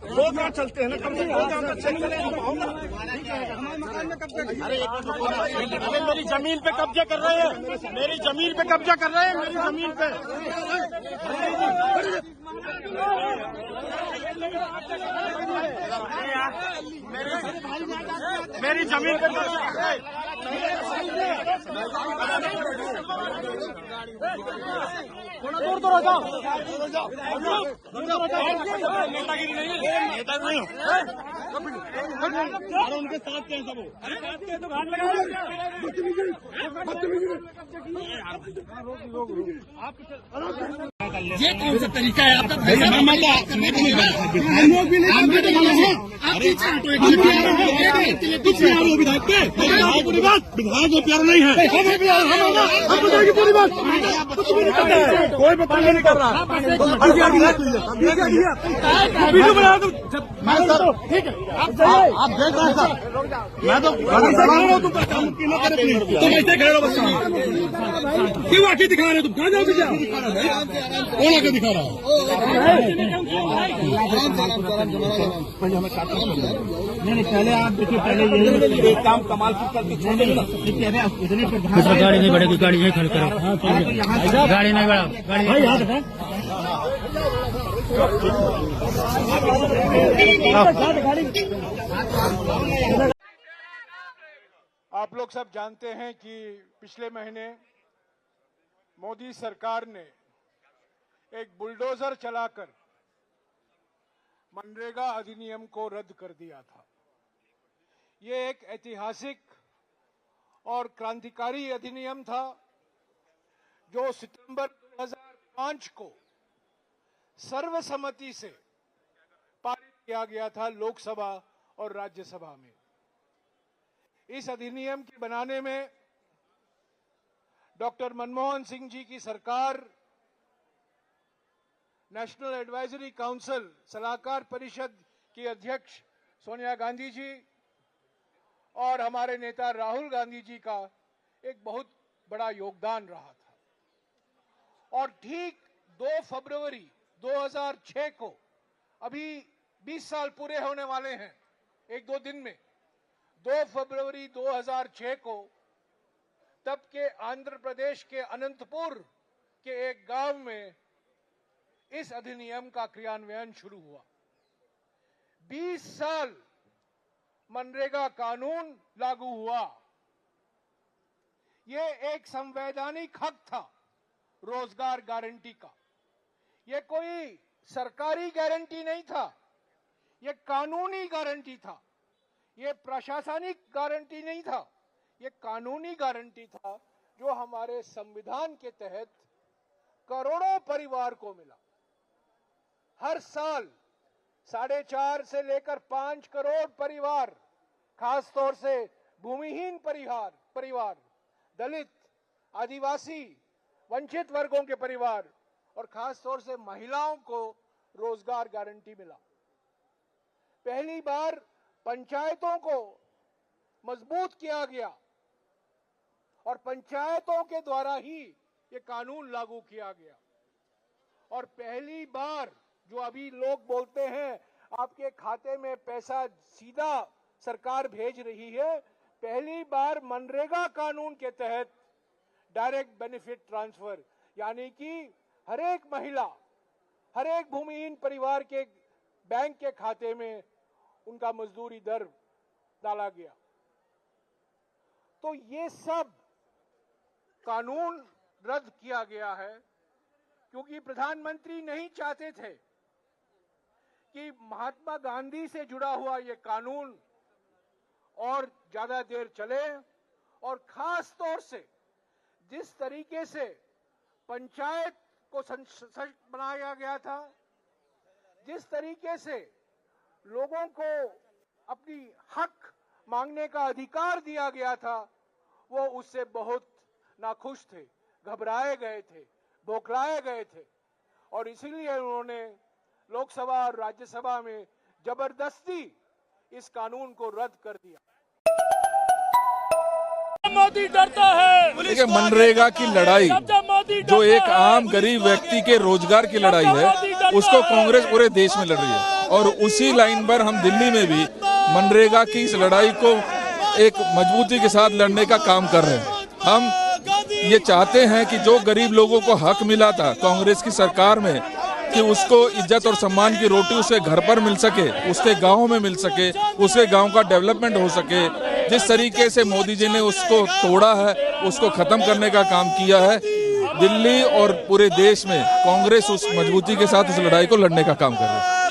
दो काम चलते हैं ना, कम से कम दो काम चेक करें। अरे मेरी जमीन पे कब्जा कर रहे हैं, मेरी जमीन पे कब्जा कर रहे हैं, मेरी जमीन पे। मेरी जमीन पे थोड़ा दूर तो रहो, नेतागिरी नहीं है, नेता नहीं हो। अरे उनके साथ के सब, अरे साथ के तो घाट लगा। ये कौन सा तरीका है आपका? हम लोग भी नहीं, विधायक को प्यार नहीं है, पूरी बात कोई बताइए नहीं कर रहा। ठीक है, आप देख रहे हैं सर, मैं तो तुम ऐसे खड़े हो, बच्चा क्यों आके दिखा रहे हो? तुम कहाँ जाओगे? कौन आके दिखा रहा है? नहीं, पहले आप देखिए, पहले ये एक काम कमाल की करके गाड़ी नहीं बढ़ेगी, गाड़ी नहीं खड़ी करो, गाड़ी नहीं बढ़ा, गाड़ी आप लोग सब जानते हैं कि पिछले महीने मोदी सरकार ने एक बुलडोजर चलाकर मनरेगा अधिनियम को रद्द कर दिया था। ये एक ऐतिहासिक और क्रांतिकारी अधिनियम था जो सितंबर 2005 को सर्वसम्मति से पारित किया गया था लोकसभा और राज्यसभा में। इस अधिनियम के बनाने में डॉक्टर मनमोहन सिंह जी की सरकार, नेशनल एडवाइजरी काउंसिल सलाहकार परिषद की अध्यक्ष सोनिया गांधी जी और हमारे नेता राहुल गांधी जी का एक बहुत बड़ा योगदान रहा था। और ठीक 2 फरवरी 2006 को, अभी 20 साल पूरे होने वाले हैं 1-2 दिन में, 2 फरवरी 2006 को तब के आंध्र प्रदेश के अनंतपुर के एक गांव में इस अधिनियम का क्रियान्वयन शुरू हुआ। 20 साल मनरेगा कानून लागू हुआ। ये एक संवैधानिक हक था रोजगार गारंटी का। ये कोई सरकारी गारंटी नहीं था, ये कानूनी गारंटी था। ये प्रशासनिक गारंटी नहीं था, ये कानूनी गारंटी था जो हमारे संविधान के तहत करोड़ों परिवार को मिला। हर साल 4.5 से लेकर 5 करोड़ परिवार, खासतौर से भूमिहीन परिवार, दलित, आदिवासी, वंचित वर्गों के परिवार और खासतौर से महिलाओं को रोजगार गारंटी मिला। पहली बार पंचायतों को मजबूत किया गया और पंचायतों के द्वारा ही ये कानून लागू किया गया। और पहली बार, जो अभी लोग बोलते हैं आपके खाते में पैसा सीधा सरकार भेज रही है, पहली बार मनरेगा कानून के तहत डायरेक्ट बेनिफिट ट्रांसफर, यानी कि हर एक महिला, हर एक भूमिहीन परिवार के बैंक के खाते में उनका मजदूरी दर डाला गया। तो ये सब कानून रद्द किया गया है क्योंकि प्रधानमंत्री नहीं चाहते थे कि महात्मा गांधी से जुड़ा हुआ ये कानून और ज्यादा देर चले। और खास तौर से जिस तरीके से पंचायत को सशक्त बनाया गया था, जिस तरीके से लोगों को अपनी हक मांगने का अधिकार दिया गया था, वो उससे बहुत नाखुश थे, घबराए गए थे, बौखलाए गए थे। और इसीलिए उन्होंने लोकसभा और राज्यसभा में जबरदस्ती इस कानून को रद्द कर दिया। मोदी डरता है। देखिए, मनरेगा की लड़ाई जो एक आम गरीब व्यक्ति के रोजगार की लड़ाई है, उसको कांग्रेस पूरे देश में लड़ रही है और उसी लाइन पर हम दिल्ली में भी मनरेगा की इस लड़ाई को एक मजबूती के साथ लड़ने का काम कर रहे हैं। हम ये चाहते हैं कि जो गरीब लोगों को हक मिला था कांग्रेस की सरकार में कि उसको इज्जत और सम्मान की रोटी उसके घर पर मिल सके, उसके गांव में मिल सके, उसके गांव का डेवलपमेंट हो सके, जिस तरीके से मोदी जी ने उसको तोड़ा है उसको खत्म करने का काम किया है। दिल्ली और पूरे देश में कांग्रेस उस मजबूती के साथ उस लड़ाई को लड़ने का काम कर रही है।